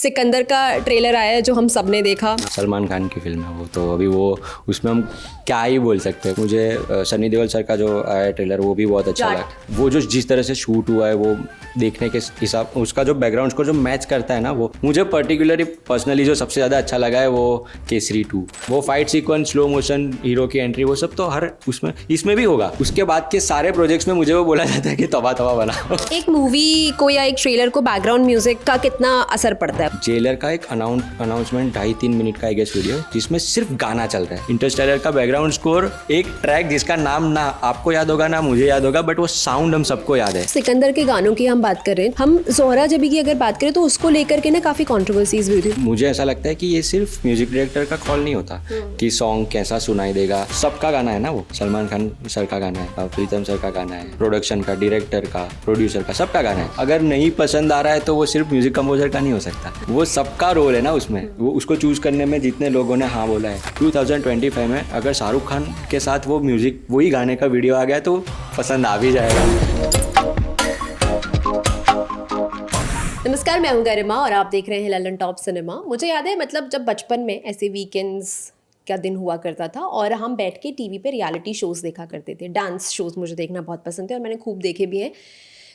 सिकंदर का ट्रेलर आया है जो हम सब ने देखा। सलमान खान की फिल्म है वो, तो अभी वो उसमें हम क्या ही बोल सकते हैं। मुझे सनी देओल सर का जो आया है ट्रेलर वो भी बहुत अच्छा लगा। वो जो जिस तरह से शूट हुआ है वो देखने के हिसाब, उसका जो बैकग्राउंड को जो मैच करता है ना, वो मुझे पर्टिकुलरली पर्सनली जो सबसे ज़्यादा अच्छा लगा है वो केसरी 2। वो fight sequence, slow motion, hero की एंट्री, वो सब तो हर इसमें भी होगा। उसके बाद के सारे प्रोजेक्ट्स में मुझे वो बोला जाता है कि तबा तबा बनाओ। एक मूवी को या एक ट्रेलर को बैकग्राउंड म्यूजिक का कितना असर पड़ता है? जेलर का एक अनाउंसमेंट 2.5-3 मिनट का गेस्ट वीडियो जिसमें सिर्फ गाना चल रहा है। इंटरस्टेलर का बैकग्राउंड स्कोर, एक ट्रैक जिसका नाम ना आपको याद होगा ना मुझे याद होगा, बट वो साउंड हम सबको याद है। सिकंदर के गानों की हम बात कर रहे हैं, हम ज़ोहरा जबी की अगर बात करें तो उसको लेकर के ना काफी कंट्रोवर्सीज भी हुई थी। मुझे ऐसा लगता है कि ये सिर्फ म्यूजिक डायरेक्टर का कॉल नहीं होता कि सॉन्ग कैसा सुनाई देगा। सबका गाना है ना, वो सलमान खान सर का गाना है, प्रीतम सर का गाना है, प्रोडक्शन का, डायरेक्टर का, प्रोड्यूसर का, सबका गाना है। अगर नहीं पसंद आ रहा है तो वो सिर्फ म्यूजिक कंपोजर का नहीं हो सकता, वो सबका रोल है ना उसमें। वो उसको चूज करने में जितने लोगों ने हाँ बोला है। 2025 में अगर शाहरुख खान के साथ वो म्यूजिक, वही गाने का वीडियो आ गया तो पसंद आ भी जाएगा। नमस्कार, मैं हूं गरिमा और आप देख रहे हैं ललन टॉप सिनेमा। मुझे याद है, मतलब जब बचपन में ऐसे वीकेंड्स का दिन हुआ करता था और हम बैठ के टीवी पे रियलिटी शोज़ देखा करते थे। डांस शोज़ मुझे देखना बहुत पसंद है और मैंने खूब देखे भी हैं।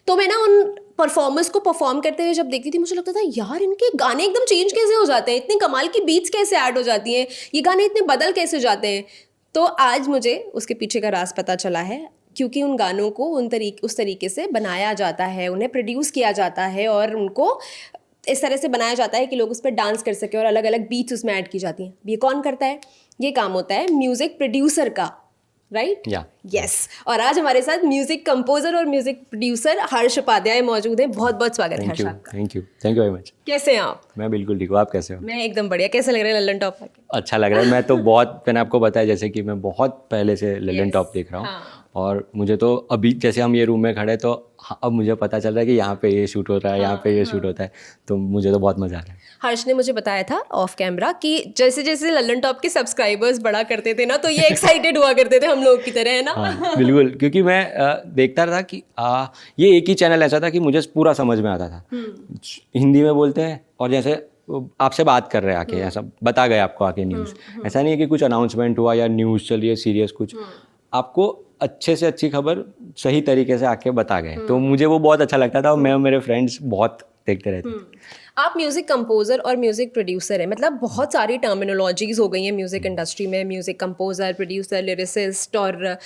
तो मैं ना उन परफॉर्मर्स को परफॉर्म करते हुए जब देखती थी, मुझे लगता था यार इनके गाने एकदम चेंज कैसे हो जाते हैं, इतनी कमाल की बीट्स कैसे ऐड हो जाती हैं, ये गाने इतने बदल कैसे जाते हैं। तो आज मुझे उसके पीछे का राज पता चला है, क्योंकि उन गानों को उस तरीके से बनाया जाता है, उन्हें प्रोड्यूस किया जाता है और उनको इस तरह से बनाया जाता है कि लोग उस पर डांस कर सकें और अलग अलग बीट्स उसमें ऐड की जाती हैं। ये कौन करता है? ये काम होता है म्यूज़िक प्रोड्यूसर का, राइट? यस। और आज हमारे साथ म्यूजिक कंपोजर और म्यूजिक प्रोड्यूसर हर्ष उपाध्याय मौजूद हैं। बहुत बहुत स्वागत है हर्ष आपका। Thank you very much. कैसे हैं आप? मैं बिल्कुल ठीक हूँ, आप कैसे हो? मैं एकदम बढ़िया। कैसे लग रहा है ललन टॉप आके? अच्छा लग रहा है। मैं तो बहुत, मैंने आपको बताया जैसे कि मैं बहुत पहले से ललन टॉप देख रहा हूँ। हाँ। और मुझे तो अभी जैसे हम ये रूम में खड़े तो अब मुझे पता चल रहा है कि यहाँ पे ये शूट होता है, यहाँ पे ये शूट होता है, तो मुझे तो बहुत मज़ा आ रहा है। हर्ष ने मुझे बताया था ऑफ कैमरा कि जैसे जैसे ललन टॉप के सब्सक्राइबर्स बढ़ा करते थे ना, तो ये एक्साइटेड हुआ करते थे हम लोग की तरह, है ना? हाँ, बिल्कुल। क्योंकि मैं देखता रहा कि ये एक ही चैनल ऐसा था कि मुझे पूरा समझ में आता था। हिंदी में बोलते हैं और जैसे आपसे बात कर रहे हैं आके, ऐसा बता गए आपको आके न्यूज़। ऐसा नहीं है कि कुछ अनाउंसमेंट हुआ या न्यूज़ चल रही है सीरियस कुछ, आपको अच्छे से अच्छी खबर सही तरीके से आके बता गए। तो मुझे वो बहुत अच्छा लगता था और मैं और मेरे फ्रेंड्स बहुत देखते रहते थे। आप म्यूज़िक कंपोजर और म्यूज़िक प्रोड्यूसर हैं, मतलब बहुत सारी टर्मिनोलॉजीज हो गई हैं म्यूज़िक इंडस्ट्री में। म्यूज़िक कंपोजर, प्रोड्यूसर, लिरिसिस्ट और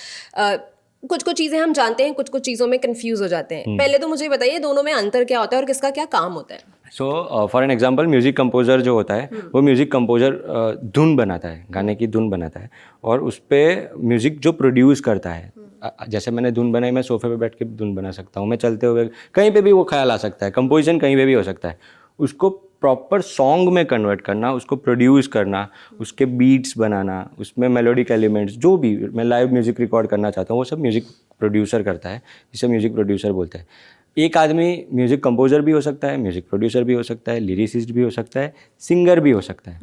कुछ कुछ चीज़ें हम जानते हैं, कुछ कुछ चीज़ों में कंफ्यूज हो जाते हैं। पहले तो मुझे बताइए दोनों में अंतर क्या होता है और किसका क्या काम होता है? So for an example, music composer जो होता है वो म्यूज़िक कंपोजर धुन बनाता है, गाने की धुन बनाता है और उस पर म्यूज़िक जो प्रोड्यूस करता है। जैसे मैंने धुन बनाई, मैं सोफे पे बैठ के धुन बना सकता हूँ, मैं चलते हुए कहीं पे भी वो ख्याल आ सकता है, कंपोजिशन कहीं पे भी हो सकता है। उसको प्रॉपर सॉन्ग में कन्वर्ट करना, उसको प्रोड्यूस करना, उसके बीट्स बनाना, उसमें मेलोडिक एलिमेंट्स, जो भी मैं लाइव म्यूज़िक रिकॉर्ड करना चाहता हूँ वो सब म्यूज़िक प्रोड्यूसर करता है, जिसे म्यूज़िक प्रोड्यूसर बोलते हैं। एक आदमी म्यूज़िक कंपोजर भी हो सकता है, म्यूज़िक प्रोड्यूसर भी हो सकता है, लिरिसिस्ट भी हो सकता है, सिंगर भी हो सकता है।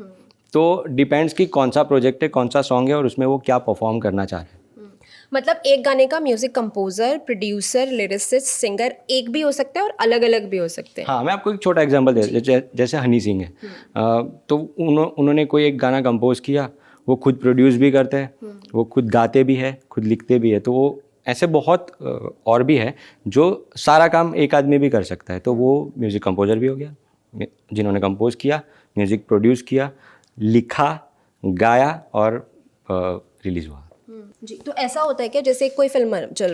तो डिपेंड्स कि कौन सा प्रोजेक्ट है, कौन सा सॉन्ग है और उसमें वो क्या परफॉर्म करना चाह रहे हैं। मतलब एक गाने का music composer, producer, lyricist, singer एक भी हो सकता है और अलग अलग भी हो सकते हैं। हाँ, मैं आपको एक छोटा एग्जांपल दे, जैसे हनी सिंह है, तो उन्होंने कोई एक गाना कंपोज किया, वो खुद प्रोड्यूस भी करते हैं, वो खुद गाते भी है, खुद लिखते भी है। तो वो ऐसे बहुत और भी है जो सारा काम एक आदमी भी कर सकता है, तो वो म्यूज़िक कंपोजर भी हो गया, जिन्होंने कंपोज किया, म्यूज़िक प्रोड्यूस किया, लिखा, गाया और रिलीज़ हुआ। जी, तो ऐसा होता है क्या, जैसे कोई फिल्म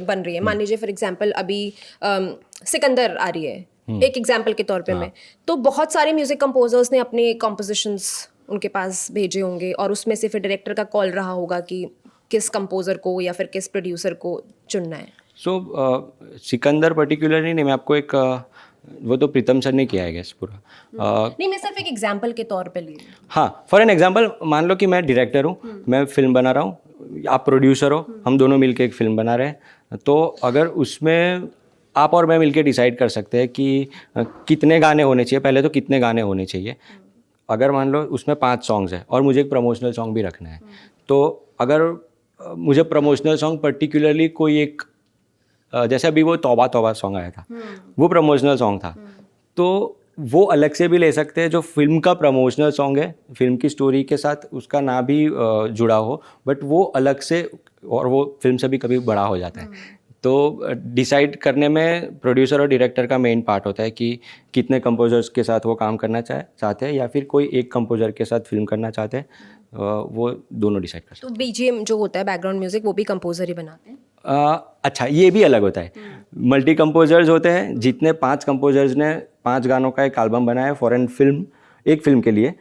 बन रही है, मान लीजिए फॉर एग्जांपल अभी सिकंदर आ रही है, एक एग्जांपल के तौर पे मैं, तो बहुत सारे म्यूजिक कंपोजर्स ने अपने कॉम्पोजिशंस उनके पास भेजे होंगे और उसमें से फिर डायरेक्टर का कॉल रहा होगा कि किस कंपोजर को या फिर किस प्रोड्यूसर को चुनना है। सिकंदर पर्टिकुलरली नहीं, मैं आपको एक वो तो प्रीतम सर ने किया है गैस पूरा। नहीं, मैं सिर्फ एक एग्जांपल के तौर पे ली। हाँ, फॉर एन एग्जांपल मान लो कि मैं डायरेक्टर हूँ, मैं फिल्म बना रहा हूँ, आप प्रोड्यूसर हो, हम दोनों मिलके एक फिल्म बना रहे हैं। तो अगर उसमें आप और मैं मिलके डिसाइड कर सकते हैं कि कितने गाने होने चाहिए, पहले तो कितने गाने होने चाहिए। अगर मान लो उसमें 5 सॉन्ग्स हैं और मुझे एक प्रमोशनल सॉन्ग भी रखना है, तो अगर मुझे प्रमोशनल सॉन्ग पर्टिकुलरली कोई एक, जैसे अभी वो तौबा तौबा सॉन्ग आया था, वो प्रमोशनल सॉन्ग था, तो वो अलग से भी ले सकते हैं, जो फिल्म का प्रमोशनल सॉन्ग है, फिल्म की स्टोरी के साथ उसका ना भी जुड़ा हो, बट वो अलग से, और वो फिल्म से भी कभी बड़ा हो जाता है। तो डिसाइड करने में प्रोड्यूसर और डायरेक्टर का मेन पार्ट होता है कि कितने कंपोजर्स के साथ वो काम करना चाहते हैं, या फिर कोई एक कंपोजर के साथ फिल्म करना चाहते हैं, वो दोनों डिसाइड कर सकते तो बीजीएम जो होता है, बैकग्राउंड म्यूजिक, वो भी कंपोजर ही बनाते हैं? अच्छा, ये भी अलग होता है। मल्टी कंपोजर्स होते हैं, जितने 5 कंपोजर्स ने 5 गानों का एक एल्बम बनाया है फॉर एन फिल्म, एक फिल्म के लिए,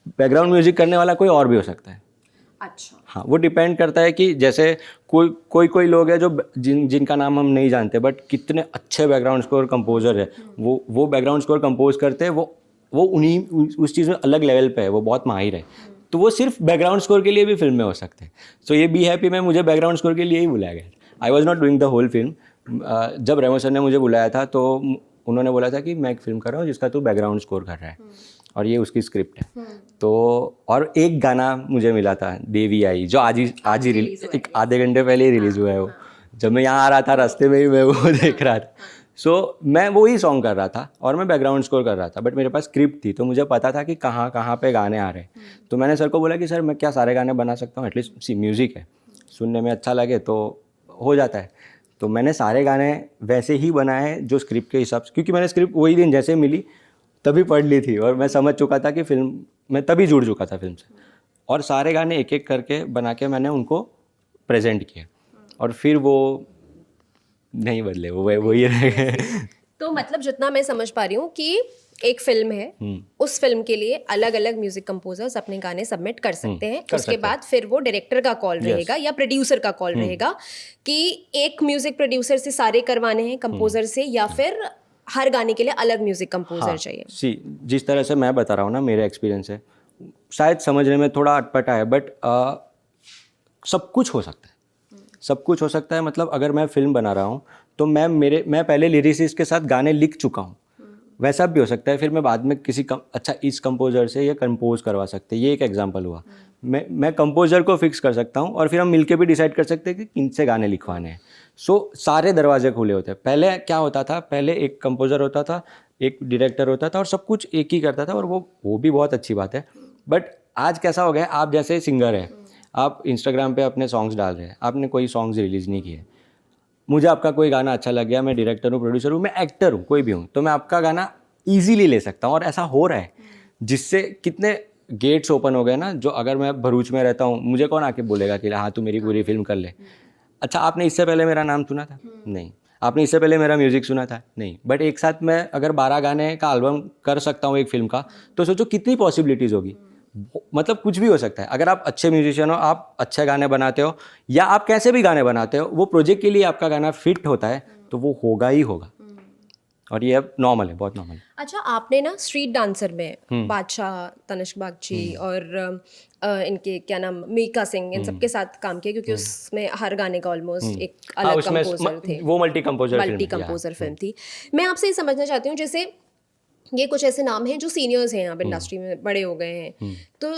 बैकग्राउंड म्यूजिक करने वाला कोई और भी हो सकता है। अच्छा। हाँ, वो डिपेंड करता है कि जैसे कोई लोग हैं जो जिनका नाम हम नहीं जानते, बट कितने अच्छे बैकग्राउंड स्कोर कंपोजर है, वो बैकग्राउंड स्कोर कंपोज करते हैं, वो उन्हीं उस चीज़ में अलग लेवल पे है, वो बहुत माहिर है, तो वो सिर्फ बैकग्राउंड स्कोर के लिए भी फिल्म में हो सकते हैं। सो ये बी हैप्पी में मुझे बैकग्राउंड स्कोर के लिए ही बुलाया गया। I was not doing the whole film. जब रेमो सर ने मुझे बुलाया था तो उन्होंने बोला था कि मैं एक फिल्म कर रहा हूँ जिसका तू बैकग्राउंड स्कोर कर रहा है, और ये उसकी स्क्रिप्ट है। तो और एक गाना मुझे मिला था, देवी आई, जो आज ही एक आधे घंटे पहले ही रिलीज़ हुआ है वो। जब मैं यहाँ आ रहा था, रास्ते में ही मैं वो देख रहा था। सो मैं वो ही सॉन्ग कर रहा था और मैं बैकग्राउंड स्कोर कर रहा था, बट मेरे पास स्क्रिप्ट थी, तो मुझे पता था कि कहाँ कहाँ पे गाने आ रहे हैं। तो मैंने सर को बोला कि सर मैं क्या सारे गाने बना सकता हूँ, एटलीस्ट म्यूज़िक है, सुनने में अच्छा लगे तो हो जाता है। तो मैंने सारे गाने वैसे ही बनाए जो स्क्रिप्ट के हिसाब से, क्योंकि मैंने स्क्रिप्ट वही दिन जैसे मिली तभी पढ़ ली थी, और मैं समझ चुका था कि फिल्म मैं तभी जुड़ चुका था फिल्म से, और सारे गाने एक एक करके बना के मैंने उनको प्रेजेंट किया, और फिर वो नहीं बदले, वो वही रह गए। तो मतलब जितना मैं समझ पा रही हूँ कि एक फिल्म है, उस फिल्म के लिए अलग अलग म्यूजिक कंपोजर्स अपने गाने सबमिट कर सकते हैं। उसके बाद फिर वो डायरेक्टर का कॉल रहेगा या प्रोड्यूसर का कॉल रहेगा कि एक म्यूजिक प्रोड्यूसर से सारे करवाने हैं, कंपोजर से, या फिर हर गाने के लिए अलग म्यूजिक कंपोजर चाहिए। जिस तरह से मैं बता रहा हूँ ना, मेरे एक्सपीरियंस है, शायद समझने में थोड़ा अटपटा है, बट सब कुछ हो सकता है, सब कुछ हो सकता है। मतलब अगर मैं फिल्म बना रहा हूँ तो मैं पहले लिरिसिस्ट के साथ गाने लिख चुका हूँ, वैसा भी हो सकता है। फिर मैं बाद में किसी अच्छा इस कंपोजर से ये कंपोज करवा सकते हैं, ये एक एग्जांपल हुआ। मैं कंपोजर को फिक्स कर सकता हूँ, और फिर हम मिलके भी डिसाइड कर सकते हैं कि किन से गाने लिखवाने हैं। सो सारे दरवाजे खुले होते हैं। पहले क्या होता था, पहले एक कंपोजर होता था, एक डायरेक्टर होता था, और सब कुछ एक ही करता था, और वो भी बहुत अच्छी बात है। बट आज कैसा हो गया, आप जैसे सिंगर हैं, आप इंस्टाग्राम पे अपने सॉन्ग्स डाल रहे हैं, आपने कोई सॉन्ग्स रिलीज़ नहीं किए, मुझे आपका कोई गाना अच्छा लग गया, मैं डायरेक्टर हूँ, प्रोड्यूसर हूँ, मैं एक्टर हूँ, कोई भी हूँ, तो मैं आपका गाना ईजीली ले सकता हूँ। और ऐसा हो रहा है, जिससे कितने गेट्स ओपन हो गए ना। जो अगर मैं भरूच में रहता हूँ, मुझे कौन आके बोलेगा कि हाँ तू मेरी पूरी फिल्म कर ले। अच्छा, आपने इससे पहले मेरा नाम सुना था? नहीं। आपने इससे पहले मेरा म्यूज़िक सुना था? नहीं। बट एक साथ मैं अगर 12 गाने का एल्बम कर सकता हूँ एक फिल्म का, तो सोचो कितनी पॉसिबिलिटीज़ होगी। मतलब कुछ भी हो सकता है। अगर आप अच्छे म्यूजिशियन हो, आप अच्छे गाने बनाते हो, या आप कैसे भी गाने बनाते हो, वो प्रोजेक्ट के लिए आपका गाना फिट होता है, तो वो होगा ही होगा। और ये अब नॉर्मल है, बहुत नॉर्मल है। अच्छा, आपने ना स्ट्रीट डांसर में बादशाह, तनिष्क बागची और इनके क्या नाम, मीका सिंह, इन सबके साथ काम किया, क्योंकि उसमें हर गाने का ऑलमोस्ट एक अलग कंपोजर थे, वो मल्टी कंपोजर फिल्म थी। मैं आपसे ये समझना चाहती हूँ, जैसे ये कुछ ऐसे नाम हैं जो सीनियर्स हैं, आप इंडस्ट्री में बड़े हो गए हैं, तो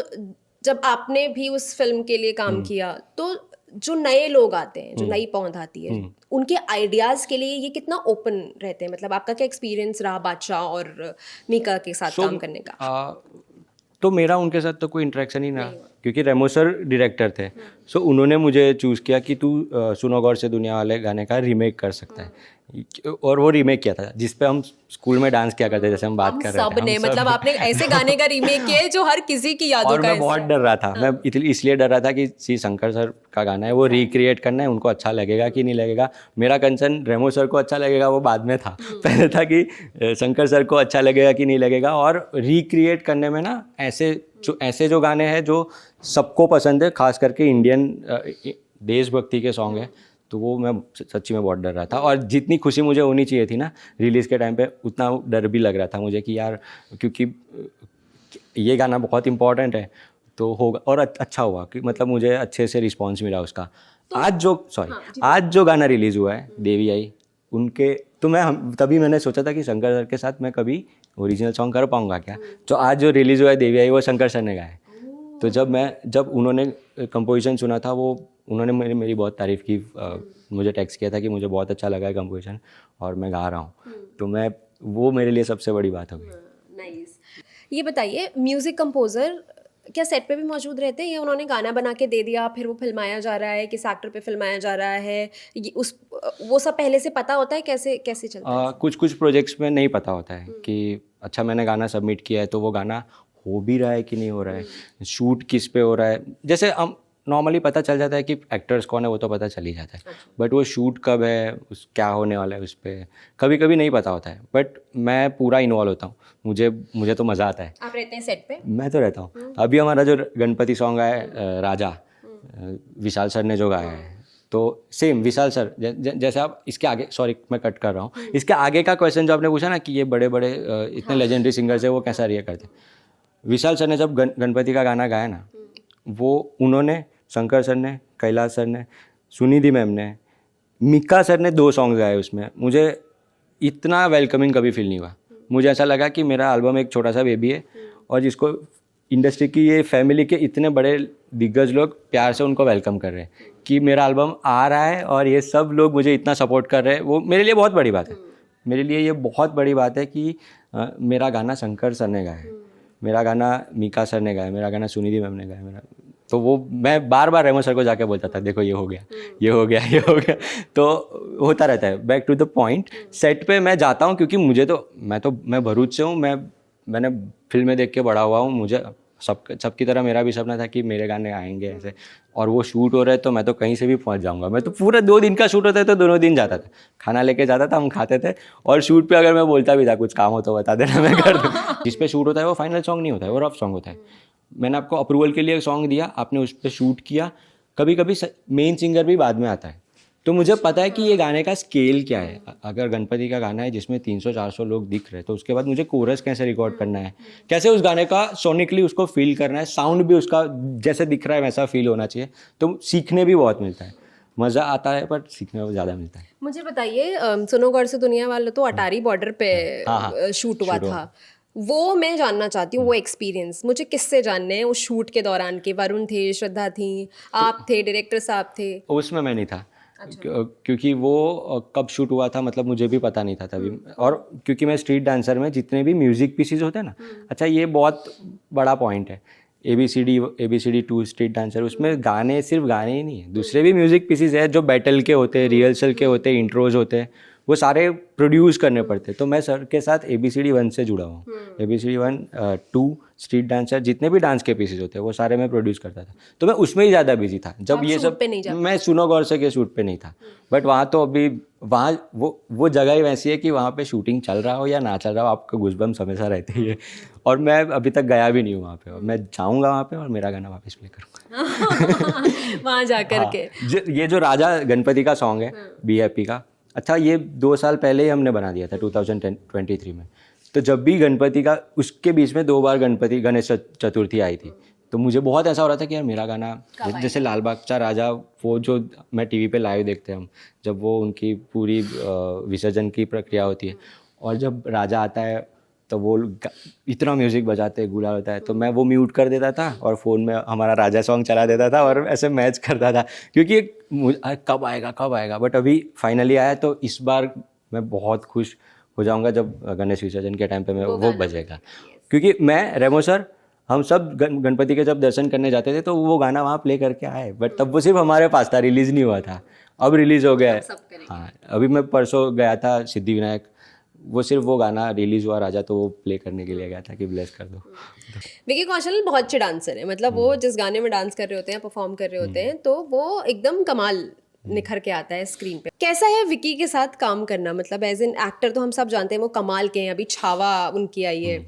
जब आपने भी उस फिल्म के लिए काम किया, तो जो नए लोग आते हैं, जो नई पौंध आती है, उनके आइडियाज़ के लिए ये कितना ओपन रहते हैं? मतलब आपका क्या एक्सपीरियंस रहा बादशाह और मीका के साथ काम करने का? तो मेरा उनके साथ तो कोई इंटरेक्शन ही ना, क्योंकि रेमो सर डायरेक्टर थे। सो उन्होंने मुझे चूज़ किया कि तू सुनो गौर से दुनिया वाले गाने का रीमेक कर सकता है, और वो रीमेक किया था जिस पे हम स्कूल में डांस किया करते, जैसे हम बात कर रहे थे। सबने, मतलब आपने ऐसे गाने का रीमेक किया है जो हर किसी की यादों का। और मैं बहुत डर रहा था, मैं इसलिए डर रहा था कि सी शंकर सर का गाना है, वो रिक्रिएट करना है, उनको अच्छा लगेगा कि नहीं लगेगा। मेरा कंसर्न रेमो सर को अच्छा लगेगा वो बाद में था, पहले था कि शंकर सर को अच्छा लगेगा कि नहीं लगेगा। और रिक्रिएट करने में ना ऐसे जो गाने हैं जो सबको पसंद है, खास करके इंडियन देशभक्ति के सॉन्ग है, तो वो मैं सच्ची में बहुत डर रहा था। और जितनी खुशी मुझे होनी चाहिए थी ना रिलीज़ के टाइम पे, उतना डर भी लग रहा था मुझे कि यार, क्योंकि ये गाना बहुत इंपॉर्टेंट है, तो होगा। और अच्छा हुआ कि मतलब मुझे अच्छे से रिस्पॉन्स मिला उसका। तो आज जो गाना रिलीज़ हुआ है, देवी आई, उनके तो तभी मैंने सोचा था कि शंकर सर के साथ मैं कभी ओरिजिनल सॉन्ग कर पाऊँगा क्या। तो आज जो रिलीज़ हुआ है देवी आई, वो शंकर सर ने गाया है। तो जब उन्होंने कंपोजिशन सुना था, वो उन्होंने मेरी बहुत तारीफ़ की, मुझे टेक्स्ट किया था कि मुझे बहुत अच्छा लगा है कंपोजिशन और मैं गा रहा हूँ। तो वो मेरे लिए सबसे बड़ी बात हो गई। ये बताइए, म्यूज़िक कंपोज़र क्या सेट पे भी मौजूद रहते हैं या उन्होंने गाना बना के दे दिया फिर वो फिल्माया जा रहा है, किस एक्टर पे फिल्माया जा रहा है, ये उस वो सब पहले से पता होता है, कैसे कैसे चलता है? कुछ कुछ प्रोजेक्ट्स में नहीं पता होता है कि अच्छा मैंने गाना सबमिट किया है तो वो गाना हो भी रहा है कि नहीं हो रहा है, शूट किस पे हो रहा है। जैसे हम नॉर्मली पता चल जाता है कि एक्टर्स कौन है, वो तो पता चल ही जाता है, बट वो शूट कब है, उस क्या होने वाला है उस पर कभी कभी नहीं पता होता है। बट मैं पूरा इन्वॉल्व होता हूँ, मुझे तो मज़ा आता है। आप रहते हैं सेट पे? मैं तो रहता हूँ। अभी हमारा जो गणपति सॉन्ग आया है राजा, विशाल सर ने जो गाया है, तो सेम विशाल सर जैसे आप इसके आगे, सॉरी मैं कट कर रहा हूँ, इसके आगे का क्वेश्चन जो आपने पूछा ना कि ये बड़े बड़े इतने लेजेंडरी सिंगर्स है वो कैसा रिएक्ट करते हैं, विशाल सर ने जब गणपति का गाना गाया ना, वो उन्होंने, शंकर सर ने, कैलाश सर ने, सुनिधि मैम ने, मिक्का सर ने 2 सॉन्ग गाए उसमें, मुझे इतना वेलकमिंग कभी फील नहीं हुआ। मुझे ऐसा लगा कि मेरा एल्बम एक छोटा सा बेबी है और जिसको इंडस्ट्री की ये फैमिली के इतने बड़े दिग्गज लोग प्यार से उनको वेलकम कर रहे हैं कि मेरा एल्बम आ रहा है और ये सब लोग मुझे इतना सपोर्ट कर रहे हैं, वो मेरे लिए बहुत बड़ी बात है। मेरे लिए ये बहुत बड़ी बात है कि मेरा गाना शंकर सर ने गाया है, मेरा गाना मीका सर ने गाया, मेरा गाना सुनिधि मैम ने गाया, मेरा तो वो मैं बार बार रेमो सर को जाके बोलता था देखो ये हो गया, ये हो गया, ये हो गया। तो होता रहता है। Back to the point, set पे मैं जाता हूँ क्योंकि मैं भरूच से हूँ, मैंने फिल्में देख के बड़ा हुआ हूँ, मुझे सबकी तरह मेरा भी सपना था कि मेरे गाने आएंगे ऐसे, और वो शूट हो रहे तो मैं तो कहीं से भी पहुंच जाऊंगा। मैं तो पूरा 2 दिन का शूट होता है तो दोनों दिन जाता था, खाना लेके जाता था, हम खाते थे, और शूट पे अगर मैं बोलता भी था कुछ काम हो तो बता देना मैं कर दूँ। जिस पे शूट होता है वो फाइनल सॉन्ग नहीं होता है, वो रफ सॉन्ग होता है। मैंने आपको अप्रूवल के लिए सॉन्ग दिया, आपने उस पर शूट किया, कभी कभी मेन सिंगर भी बाद में आता है, तो मुझे पता है कि ये गाने का स्केल क्या है। अगर गणपति का गाना है जिसमें 300-400 लोग दिख रहे हैं तो उसके बाद मुझे कोरस कैसे रिकॉर्ड करना है, कैसे उस गाने का सोनिकली उसको फील करना है, साउंड भी उसका जैसे दिख रहा है वैसा फील होना चाहिए। तो सीखने भी बहुत मिलता है, मज़ा आता है पर सीखने में ज़्यादा मिलता है। मुझे बताइए, सुनो गौर से दुनिया वाला तो अटारी बॉर्डर पे शूट हुआ था, वो मैं जानना चाहती हूँ, वो एक्सपीरियंस मुझे किससे जानने हैं उस शूट के दौरान के? वरुण थे, श्रद्धा थी, आप थे, डायरेक्टर साहब थे? उसमें मैं नहीं था। क्योंकि वो कब शूट हुआ था मतलब मुझे भी पता नहीं था तभी, और क्योंकि मैं स्ट्रीट डांसर में जितने भी म्यूजिक पीसीज होते हैं ना, अच्छा ये बहुत बड़ा पॉइंट है, ABCD 2 स्ट्रीट डांसर, उसमें गाने सिर्फ गाने ही नहीं है, दूसरे भी म्यूजिक पीसीज है जो बैटल के होते हैं, रिहर्सल के होते हैं, इंट्रोज होते हैं, वो सारे प्रोड्यूस करने पड़ते। तो मैं सर के साथ ABCD 1 से जुड़ा हूँ, ABCD 1 2 स्ट्रीट डांसर जितने भी डांस के पीसेस होते हैं वो सारे मैं प्रोड्यूस करता था। तो मैं उसमें ही ज़्यादा बिजी था जब ये सब, मैं सुनो गौर से के शूट पे नहीं था। बट वहाँ तो अभी वहाँ वो जगह ही वैसी है कि वहाँ पे शूटिंग चल रहा हो या ना चल रहा हो आपका गूज़बम्स हमेशा रहते ही है। और मैं अभी तक गया भी नहीं हूँ वहाँ पे, और मैं जाऊँगा वहाँ पे और मेरा गाना वापस प्ले करूँगा वहाँ जा कर के। ये जो राजा गणपति का सॉन्ग है बी हैप्पी का, अच्छा ये 2 साल पहले ही हमने बना दिया था 2023 में। तो जब भी गणपति का, उसके बीच में 2 बार गणेश चतुर्थी आई थी, तो मुझे बहुत ऐसा हो रहा था कि यार मेरा गाना, जैसे लाल बागचा राजा, वो जो मैं टीवी पे लाइव देखते हैं हम, जब वो उनकी पूरी विसर्जन की प्रक्रिया होती है और जब राजा आता है तो वो इतना म्यूज़िक बजाते हैं, गुलाल होता है, तो मैं वो म्यूट कर देता था और फ़ोन में हमारा राजा सॉन्ग चला देता था और ऐसे मैच करता था, क्योंकि कब आएगा। बट अभी फाइनली आया, तो इस बार मैं बहुत खुश हो जाऊंगा जब गणेश विसर्जन के टाइम पे मैं वो बजेगा। क्योंकि मैं, रेमो सर, हम सब गणपति के जब दर्शन करने जाते थे तो वो गाना वहाँ प्ले करके आए, बट तब वो सिर्फ हमारे पास था, रिलीज़ नहीं हुआ था, अब रिलीज़ हो गया है। हाँ, अभी मैं परसों गया था सिद्धि विनायक, वो सिर्फ वो गाना रिलीज़ हुआ राजा, तो वो प्ले करने के लिए गया था कि ब्लेस कर दो। विकी कौशल बहुत अच्छे डांसर है, मतलब वो जिस गाने में डांस कर रहे होते हैं, परफॉर्म कर रहे होते हैं, तो वो एकदम कमाल निखर के आता है स्क्रीन पे। कैसा है विकी के साथ काम करना? मतलब एज एन एक्टर तो हम सब जानते हैं वो कमाल के हैं, अभी छावा उनकी आई है।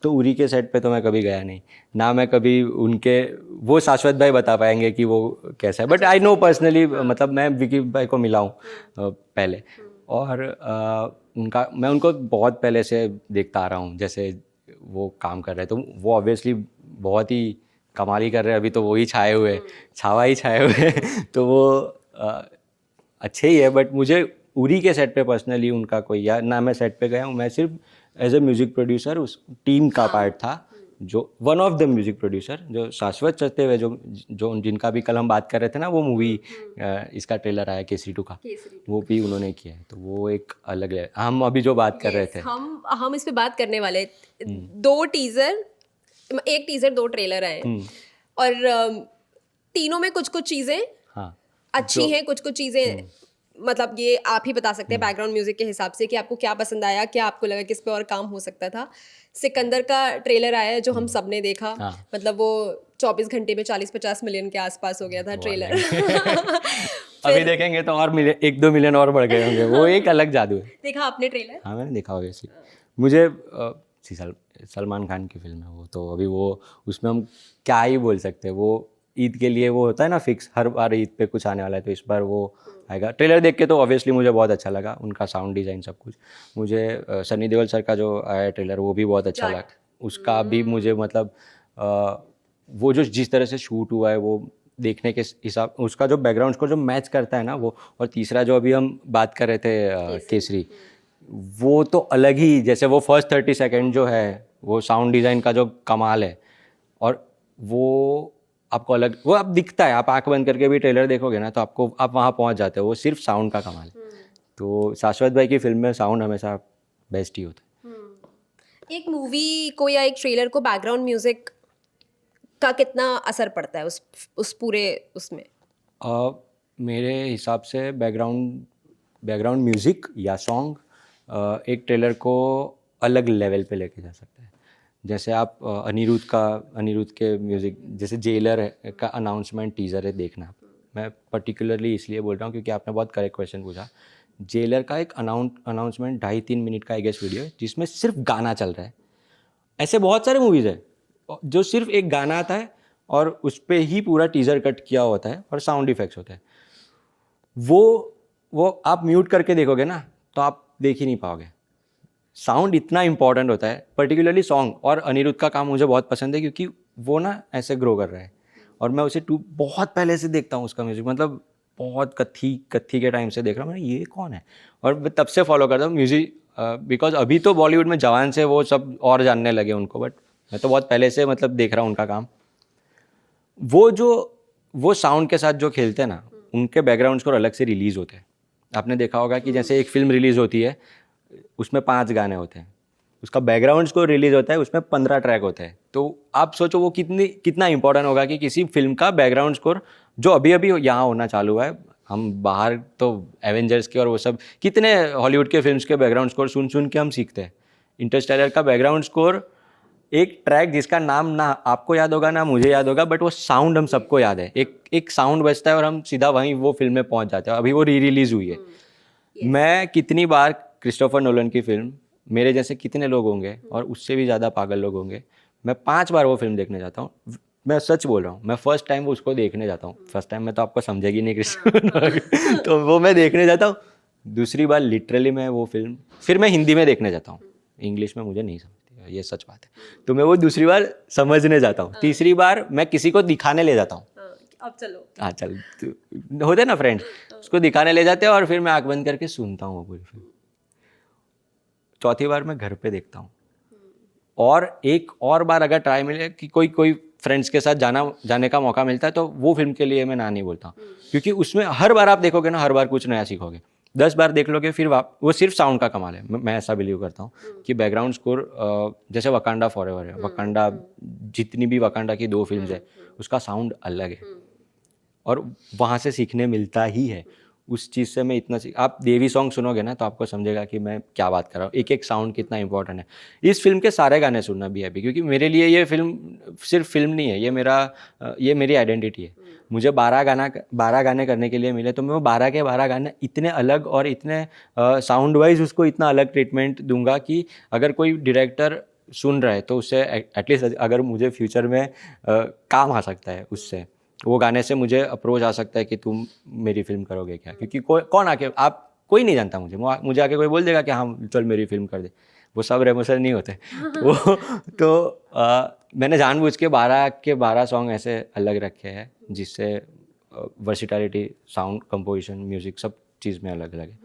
तो उरी के सेट पे तो मैं कभी गया नहीं ना, मैं कभी उनके, वो शाश्वत भाई बता पाएंगे कि वो कैसा है, बट आई नो पर्सनली, मतलब मैं विकी भाई को मिला हूँ पहले, और मैं उनको बहुत पहले से देखता आ रहा हूँ, जैसे वो काम कर रहे हैं तो वो ऑब्वियसली बहुत ही कमाल ही कर रहे हैं, अभी तो वो ही छाए हुए, छावा ही छाए हुए तो वो अच्छे ही है। बट मुझे उरी के सेट पे पर्सनली उनका कोई, या ना मैं सेट पे गया हूँ, मैं सिर्फ एज ए म्यूज़िक प्रोड्यूसर उस टीम का पार्ट था, जो one of the music producer, जो शाश्वत चलते हुए जो जिनका भी कल हम बात कर रहे थे ना, वो मूवी इसका ट्रेलर आया केसरी 2 का, वो भी उन्होंने किया है, तो वो एक अलग है। हम अभी जो बात कर रहे थे, हम इस पे बात करने वाले, 2 टीजर एक टीजर 2 ट्रेलर आए और तीनों में कुछ कुछ चीजें हाँ अच्छी हैं, कुछ कुछ चीजें मतलब ये आप ही बता सकते हैं बैकग्राउंड म्यूजिक के हिसाब से कि आपको क्या पसंद आया, क्या आपको लगा किस पे और काम हो सकता था। सिकंदर का ट्रेलर आया है जो हम सब ने देखा, हाँ। मतलब वो 24 घंटे में 40-50 मिलियन के आसपास हो गया था ट्रेलर। अभी देखेंगे तो और 1-2 मिलियन और बढ़ गए होंगे। वो एक अलग जादू है। देखा आपने ट्रेलर? हाँ मैंने देखा ऑब्वियसली। मुझे सलमान खान की फिल्म है वो, तो अभी वो उसमें हम क्या ही बोल सकते हैं। वो ईद के लिए वो होता है ना फिक्स, हर बार ईद पे कुछ आने वाला है, तो इस बार वो आएगा। ट्रेलर देख के तो ऑब्वियसली मुझे बहुत अच्छा लगा, उनका साउंड डिज़ाइन सब कुछ। मुझे सनी देओल सर का जो आया ट्रेलर वो भी बहुत अच्छा लगा। उसका भी मुझे मतलब वो जो जिस तरह से शूट हुआ है वो देखने के हिसाब, उसका जो बैकग्राउंड स्कोर जो मैच करता है ना वो, और तीसरा जो अभी हम बात कर रहे थे केसरी, वो तो अलग ही, जैसे वो फर्स्ट 30 सेकेंड जो है वो साउंड डिज़ाइन का जो कमाल है, और वो आपको अलग, वो अब दिखता है, आप आंख बंद करके भी ट्रेलर देखोगे ना तो आपको, आप वहाँ पहुँच जाते हो। वो सिर्फ साउंड का कमाल है। तो शाश्वत भाई की फिल्म में साउंड हमेशा बेस्ट ही होता है। एक मूवी को या एक ट्रेलर को बैकग्राउंड म्यूजिक का कितना असर पड़ता है उस पूरे उसमें? मेरे हिसाब से बैकग्राउंड म्यूज़िक या सॉन्ग एक ट्रेलर को अलग लेवल पे लेके जा सकता है। जैसे आप अनिरुद्ध के म्यूज़िक, जैसे जेलर का अनाउंसमेंट टीज़र है, देखना। मैं पर्टिकुलरली इसलिए बोल रहा हूँ क्योंकि आपने बहुत करेक्ट क्वेश्चन पूछा। जेलर का एक अनाउंसमेंट 2.5-3 मिनट का आई गेस वीडियो है जिसमें सिर्फ गाना चल रहा है। ऐसे बहुत सारे मूवीज़ है जो सिर्फ एक गाना आता है और उस पर ही पूरा टीज़र कट किया होता है और साउंड इफेक्ट्स होते हैं। वो आप म्यूट करके देखोगे ना तो आप देख ही नहीं पाओगे। साउंड इतना इंपॉर्टेंट होता है, पर्टिकुलरली सॉन्ग। और अनिरुद्ध का काम मुझे बहुत पसंद है क्योंकि वो ना ऐसे ग्रो कर रहा है, और मैं उसे बहुत पहले से देखता हूँ उसका म्यूज़िक, मतलब बहुत कत्थी के टाइम से देख रहा हूँ मैंने, ये कौन है, और मैं तब से फॉलो करता हूँ म्यूज़िक। बिकॉज अभी तो बॉलीवुड में जवान से वो सब और जानने लगे उनको, बट मैं तो बहुत पहले से मतलब देख रहा हूँ उनका काम। वो साउंड के साथ जो खेलते हैं ना, उनके बैकग्राउंड स्कोर अलग से रिलीज़ होते हैं। आपने देखा होगा कि जैसे एक फिल्म रिलीज़ होती है, उसमें 5 गाने होते हैं, उसका बैकग्राउंड स्कोर रिलीज़ होता है, उसमें 15 ट्रैक होते हैं। तो आप सोचो वो कितना इंपॉर्टेंट होगा कि किसी फिल्म का बैकग्राउंड स्कोर जो अभी अभी यहाँ होना चालू हुआ है। हम बाहर तो एवेंजर्स के और वो सब कितने हॉलीवुड के फिल्म्स के बैकग्राउंड स्कोर सुन के हम सीखते हैं। इंटरस्टेलर का बैकग्राउंड स्कोर, एक ट्रैक जिसका नाम ना आपको याद होगा ना मुझे याद होगा, बट वो साउंड हम सबको याद है। एक साउंड बजता है और हम सीधा वहीं वो फिल्म में पहुंच जाते हैं। अभी वो रिलीज़ हुई है। मैं कितनी बार क्रिस्टोफर नोलन की फिल्म, मेरे जैसे कितने लोग होंगे और उससे भी ज़्यादा पागल लोग होंगे, मैं 5 बार वो फिल्म देखने जाता हूँ। मैं सच बोल रहा हूँ, मैं फर्स्ट टाइम वो उसको देखने जाता हूँ। फर्स्ट टाइम में तो आपको समझेगी नहीं क्रिस्टोफर तो वो मैं देखने जाता हूँ। दूसरी बार लिटरली मैं वो फिल्म फिर मैं हिंदी में देखने जाता हूँ, इंग्लिश में मुझे नहीं समझती, ये सच बात है। तो मैं वो दूसरी बार समझने जाता हूँ। तीसरी बार मैं किसी को दिखाने ले जाता हूँ। अब चलो, हाँ चल, होते ना फ्रेंड्स, उसको दिखाने ले जाते हैं और फिर मैं आँख बंद करके सुनता हूँ वो पूरी फिल्म। चौथी बार मैं घर पे देखता हूँ। और एक और बार अगर ट्राई मिले कि कोई फ्रेंड्स के साथ जाने का मौका मिलता है तो वो फिल्म के लिए मैं ना नहीं बोलता हूँ, क्योंकि उसमें हर बार आप देखोगे ना, हर बार कुछ नया सीखोगे। 10 बार देख लोगे फिर वो सिर्फ साउंड का कमाल है। मैं ऐसा बिलीव करता हूँ कि बैकग्राउंड स्कोर, जैसे वकांडा फॉरएवर है, वकांडा जितनी भी वकांडा की 2 फिल्म्स है, उसका साउंड अलग है और वहाँ से सीखने मिलता ही है। उस चीज़ से मैं इतना आप देवी सॉन्ग सुनोगे ना तो आपको समझेगा कि मैं क्या बात कर रहा हूँ, एक एक साउंड कितना इंपॉर्टेंट है। इस फिल्म के सारे गाने सुनना भी है अभी, क्योंकि मेरे लिए ये फिल्म सिर्फ फिल्म नहीं है, ये मेरी आइडेंटिटी है। मुझे 12 गाने करने के लिए मिले तो मैं वो 12 के 12 गाने इतने अलग और इतने साउंड वाइज उसको इतना अलग ट्रीटमेंट दूंगा कि अगर कोई डायरेक्टर सुन रहा है तो उससे एटलीस्ट अगर मुझे फ्यूचर में काम आ सकता है, उससे वो गाने से मुझे अप्रोच आ सकता है कि तुम मेरी फिल्म करोगे क्या। क्योंकि कौन आके, आप कोई नहीं जानता मुझे आके कोई बोल देगा कि हाँ चल मेरी फिल्म कर दे, वो सब रेमोसर नहीं होते। तो मैंने जानबूझ के 12 के 12 सॉन्ग ऐसे अलग रखे हैं जिससे वर्सिटैलिटी, साउंड, कंपोजिशन, म्यूजिक सब चीज़ में अलग अलग है,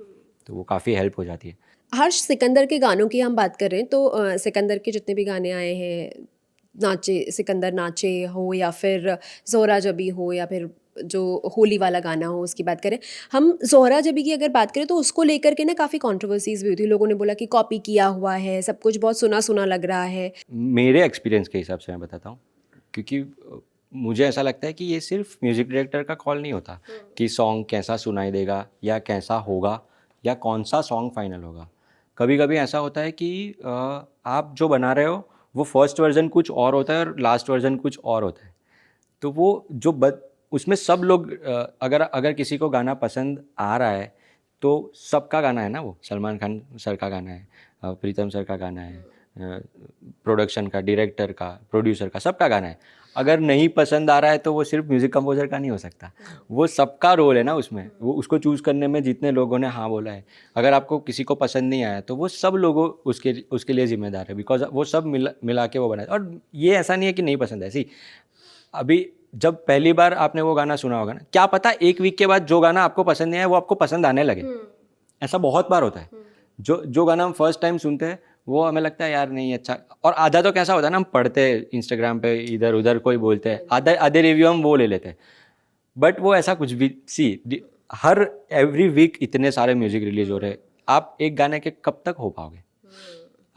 तो वो काफ़ी हेल्प हो जाती है। हर्ष, सिकंदर के गानों की हम बात कर रहे हैं तो सिकंदर के जितने भी गाने आए हैं, नाचे सिकंदर नाचे हो या फिर ज़ोरा जबी हो या फिर जो होली वाला गाना हो उसकी बात करें, हम ज़ोहरा जबी की अगर बात करें तो उसको लेकर के ना काफ़ी कंट्रोवर्सीज भी हुई थी। लोगों ने बोला कि कॉपी किया हुआ है, सब कुछ बहुत सुना सुना लग रहा है। मेरे एक्सपीरियंस के हिसाब से मैं बताता हूँ, क्योंकि मुझे ऐसा लगता है कि ये सिर्फ म्यूज़िक डायरेक्टर का कॉल नहीं होता कि सॉन्ग कैसा सुनाई देगा या कैसा होगा या कौन सा सॉन्ग फाइनल होगा। कभी कभी ऐसा होता है कि आप जो बना रहे हो वो फर्स्ट वर्जन कुछ और होता है और लास्ट वर्जन कुछ और होता है। तो वो जो उसमें सब लोग अगर अगर किसी को गाना पसंद आ रहा है तो सबका गाना है ना, वो सलमान खान सर का गाना है, प्रीतम सर का गाना है, प्रोडक्शन का, डायरेक्टर का, प्रोड्यूसर का, सबका गाना है। अगर नहीं पसंद आ रहा है तो वो सिर्फ म्यूज़िक कंपोजर का नहीं हो सकता, वो सबका रोल है ना उसमें। वो उसको चूज़ करने में जितने लोगों ने हाँ बोला है, अगर आपको किसी को पसंद नहीं आया तो वो सब लोगों उसके लिए जिम्मेदार है, बिकॉज वो सब मिला के वो बनाए। और ये ऐसा नहीं है कि नहीं पसंद है। सी अभी जब पहली बार आपने वो गाना सुना होगा ना, क्या पता एक वीक के बाद जो गाना आपको पसंद नहीं आया वो आपको पसंद आने लगे। ऐसा बहुत बार होता है। जो गाना हम फर्स्ट टाइम सुनते हैं वो हमें लगता है यार नहीं अच्छा, और आधा तो कैसा होता है ना, हम पढ़ते हैं इंस्टाग्राम पे इधर उधर कोई बोलते हैं, आधे रिव्यू हम वो ले लेते हैं। बट वो ऐसा कुछ भी, सी हर एवरी वीक इतने सारे म्यूजिक रिलीज हो रहे हैं, आप एक गाने के कब तक हो पाओगे?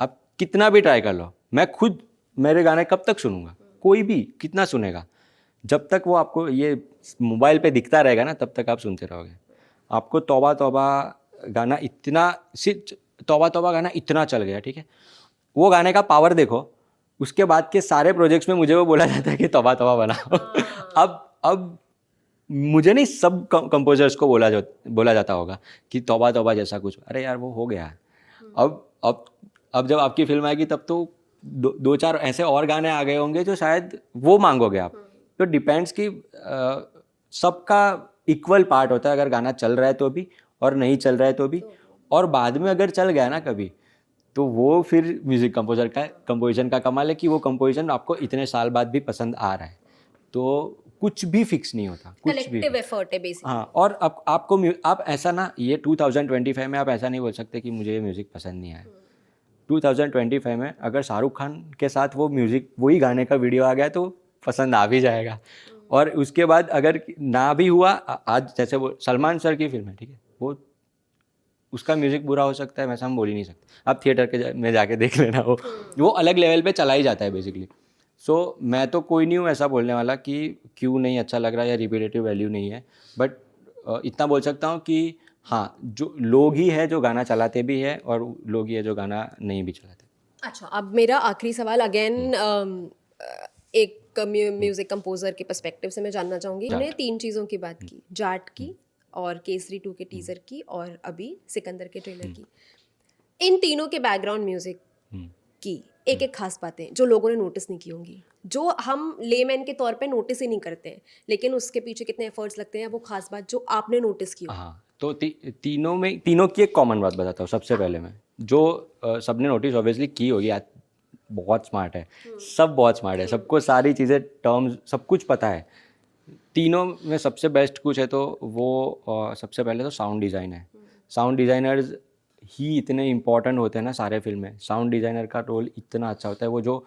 आप कितना भी ट्राई कर लो, मैं खुद मेरे गाने कब तक सुनूंगा? कोई भी कितना सुनेगा? जब तक वो आपको ये मोबाइल पे दिखता रहेगा ना तब तक आप सुनते रहोगे। आपको तौबा तौबा गाना इतना, तौबा तौबा गाना इतना चल गया, ठीक है, वो गाने का पावर देखो। उसके बाद के सारे प्रोजेक्ट्स में मुझे वो बोला जाता है कि तौबा तौबा बनाओ। अब मुझे नहीं, सब कंपोजर्स को बोला जाता होगा कि तौबा तौबा जैसा कुछ। अरे यार वो हो गया है। अब जब आपकी फिल्म आएगी तब तो दो चार ऐसे और गाने आ गए होंगे जो शायद वो मांगोगे आप। तो डिपेंड्स कि सबका इक्वल पार्ट होता है, अगर गाना चल रहा है तो भी और नहीं चल रहा है तो भी। और बाद में अगर चल गया ना कभी, तो वो फिर म्यूजिक कंपोजिशन का कमाल है कि वो कंपोजिशन आपको इतने साल बाद भी पसंद आ रहा है। तो कुछ भी फिक्स नहीं होता, कुछ भी कलेक्टिव एफर्ट है बेसिकली। हाँ। और आप ऐसा ना, ये 2025 में आप ऐसा नहीं बोल सकते कि मुझे ये म्यूज़िक पसंद नहीं आया। 2025 में अगर शाहरुख खान के साथ वो म्यूज़िक, वही गाने का वीडियो आ गया तो पसंद आ भी जाएगा। और उसके बाद अगर ना भी हुआ, आज जैसे वो सलमान सर की फिल्म है, ठीक है, वो उसका म्यूज़िक बुरा हो सकता है, वैसा हम बोल ही नहीं सकते। आप थिएटर में जाके देख लेना, वो अलग लेवल पे चला ही जाता है बेसिकली। सो मैं तो कोई नहीं हूँ ऐसा बोलने वाला कि क्यों नहीं अच्छा लग रहा या रिपीटेटिव वैल्यू नहीं है। बट इतना बोल सकता हूँ कि हाँ, जो लोग ही है जो गाना चलाते भी है और लोग ही है जो गाना नहीं भी चलाते। अच्छा, अब मेरा आखिरी सवाल अगेन एक म्यूजिक कंपोजर के पर्सपेक्टिव से मैं जानना चाहूँगी। हमने 3 चीज़ों की बात की, जाट की और केसरी 2 के टीजर की और अभी सिकंदर के ट्रेलर की। इन तीनों के बैकग्राउंड म्यूजिक की एक एक खास बातें जो लोगों ने नोटिस नहीं की होंगी, जो हम लेमैन के तौर पे नोटिस ही नहीं करते हैं, लेकिन उसके पीछे कितने एफर्ट्स लगते हैं, वो खास बात जो आपने नोटिस की हो। हाँ, तो तीनों की एक कॉमन बात बताता हूँ। सबसे पहले मैं जो सबने नोटिस ऑब्वियसली की होगी, आज बहुत स्मार्ट है, सब बहुत स्मार्ट है, सबको सारी चीज़ें, टर्म्स, सब कुछ पता है। तीनों में सबसे बेस्ट कुछ है तो वो सबसे पहले तो साउंड डिज़ाइन है। साउंड डिज़ाइनर्स ही इतने इम्पॉर्टेंट होते हैं ना सारे फिल्म में। साउंड डिज़ाइनर का रोल इतना अच्छा होता है। वो जो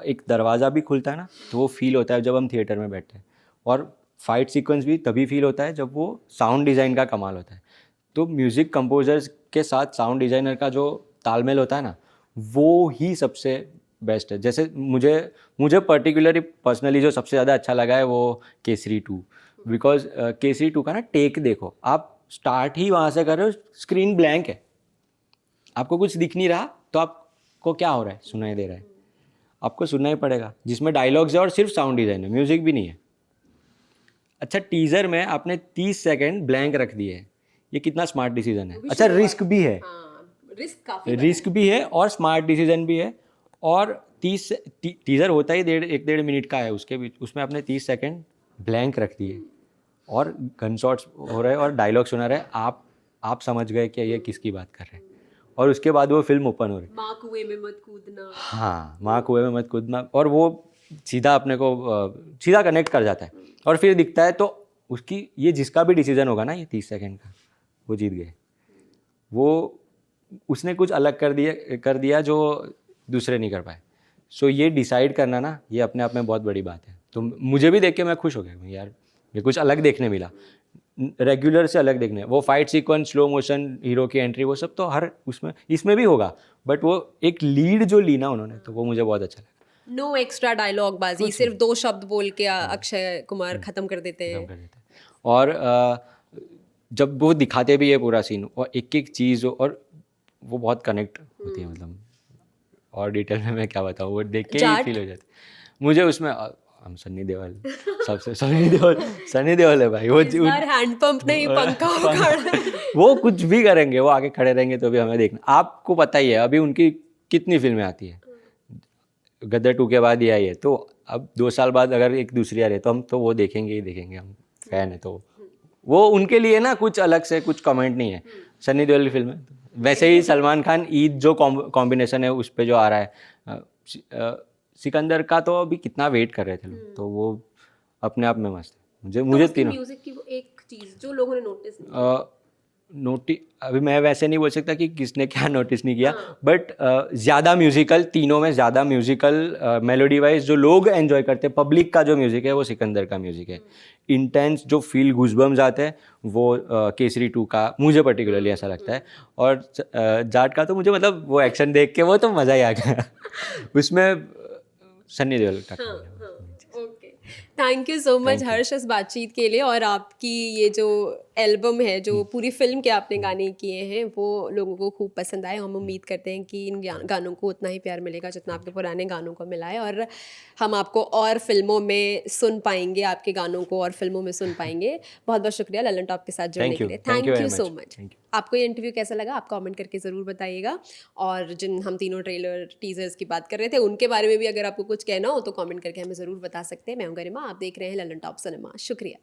एक दरवाज़ा भी खुलता है ना तो वो फील होता है जब हम थिएटर में बैठे हैं, और फाइट सीक्वेंस भी तभी फील होता है जब वो साउंड डिज़ाइन का कमाल होता है। तो म्यूज़िक कंपोजर्स के साथ साउंड डिज़ाइनर का जो तालमेल होता है ना, वो ही सबसे बेस्ट है। जैसे मुझे पर्टिकुलरली पर्सनली जो सबसे ज़्यादा अच्छा लगा है वो केसरी 2, बिकॉज केसरी 2 का ना टेक देखो, आप स्टार्ट ही वहाँ से कर रहे हो, स्क्रीन ब्लैंक है, आपको कुछ दिख नहीं रहा, तो आपको क्या हो रहा है, सुनाई दे रहा है, आपको सुनना ही पड़ेगा, जिसमें डायलॉग्स है और सिर्फ साउंड डिज़ाइन है, म्यूज़िक भी नहीं है। अच्छा, टीज़र में आपने 30 सेकेंड ब्लैंक रख दिए है, ये कितना स्मार्ट डिसीजन है। अच्छा, रिस्क भी है, रिस्क भी है और स्मार्ट डिसीजन भी है। और टीज़र होता ही 1.5 मिनट का है, उसमें आपने 30 सेकेंड ब्लैंक रख दिए और गन शॉट्स हो रहे हैं और डायलॉग सुना रहे, आप समझ गए कि ये किसकी बात कर रहे हैं। और उसके बाद वो फिल्म ओपन हो रही, माँ कुएं में मत कूदना। हाँ, माँ कुएं में मत कूदना, और वो सीधा अपने को सीधा कनेक्ट कर जाता है। और फिर दिखता है तो उसकी, ये जिसका भी डिसीजन होगा ना ये 30 सेकेंड का, वो जीत गए। वो उसने कुछ अलग कर दिया जो दूसरे नहीं कर पाए। सो ये डिसाइड करना ना, ये अपने आप में बहुत बड़ी बात है। तो मुझे भी देख के मैं खुश हो गया यार, ये कुछ अलग देखने मिला, रेगुलर से अलग देखने। वो fight sequence, slow motion, hero की एंट्री, वो सब तो हर उसमें इसमें भी होगा, बट वो एक लीड जो ली ना उन्होंने, तो वो मुझे बहुत अच्छा लगा। नो एक्स्ट्रा डायलॉग बाजी, सिर्फ 2 शब्द बोल के अक्षय कुमार खत्म कर देते हैं। कर देते हैं। और जब वो दिखाते भी है पूरा सीन और एक एक चीज़, और वो बहुत कनेक्ट होती है, मतलब और डिटेल में मैं क्या बताऊँ, वो देख के ही फील हो जाती है मुझे उसमें। हम सन्नी देओल, सबसे सन्नी देओल है भाई। वो इस बार हैंडपंप नहीं पंखा उखाड़। वो कुछ भी करेंगे, वो आगे खड़े रहेंगे तो भी हमें देखना। आपको पता ही है अभी उनकी कितनी फिल्में आती है, गदर 2 के बाद ही आई है, तो अब 2 साल बाद अगर एक दूसरी आ रही है तो हम तो वो देखेंगे ही देखेंगे, हम फैन है। तो वो उनके लिए ना कुछ अलग से कुछ कमेंट नहीं है। सन्नी देओल की फिल्म है, वैसे ही सलमान खान ईद जो कॉम्बिनेशन है उस पे जो आ रहा है, सिकंदर का तो अभी कितना वेट कर रहे थे लोग, तो वो अपने आप में मस्त है। मुझे तीनों म्यूजिक की वो एक चीज जो लोगों ने नोटिस नहीं अभी मैं वैसे नहीं बोल सकता कि किसने क्या नोटिस नहीं किया, बट ज़्यादा म्यूजिकल, तीनों में ज़्यादा म्यूजिकल, मेलोडी वाइज जो लोग एंजॉय करते हैं, पब्लिक का जो म्यूजिक है वो सिकंदर का म्यूजिक है। इंटेंस जो फील गूज़बम्स आते हैं वो केसरी 2 का मुझे पर्टिकुलरली ऐसा लगता है। और जाट का तो मुझे मतलब वो एक्शन देख के वो तो मज़ा ही आ गया उसमें सन्नी देओल का। Okay, thank you so much Harsh इस बातचीत के लिए। और आपकी ये जो एल्बम है, जो पूरी फिल्म के आपने गाने किए हैं, वो लोगों को खूब पसंद आए। हम उम्मीद करते हैं कि इन गानों को उतना ही प्यार मिलेगा जितना आपके पुराने गानों को मिला है, और हम आपको और फिल्मों में सुन पाएंगे, आपके गानों को और फिल्मों में सुन पाएंगे। बहुत बहुत शुक्रिया ललन टॉप के साथ जुड़ने के लिए। Thank you so much. आपको ये इंटरव्यू कैसा लगा आप कमेंट करके ज़रूर बताइएगा। और जिन हम तीनों ट्रेलर टीजर्स की बात कर रहे थे उनके बारे में भी अगर आपको कुछ कहना हो तो कमेंट करके हमें ज़रूर बता सकते हैं। मैं हूं गरिमा, आप देख रहे हैं ललन टॉप सिनेमा। शुक्रिया।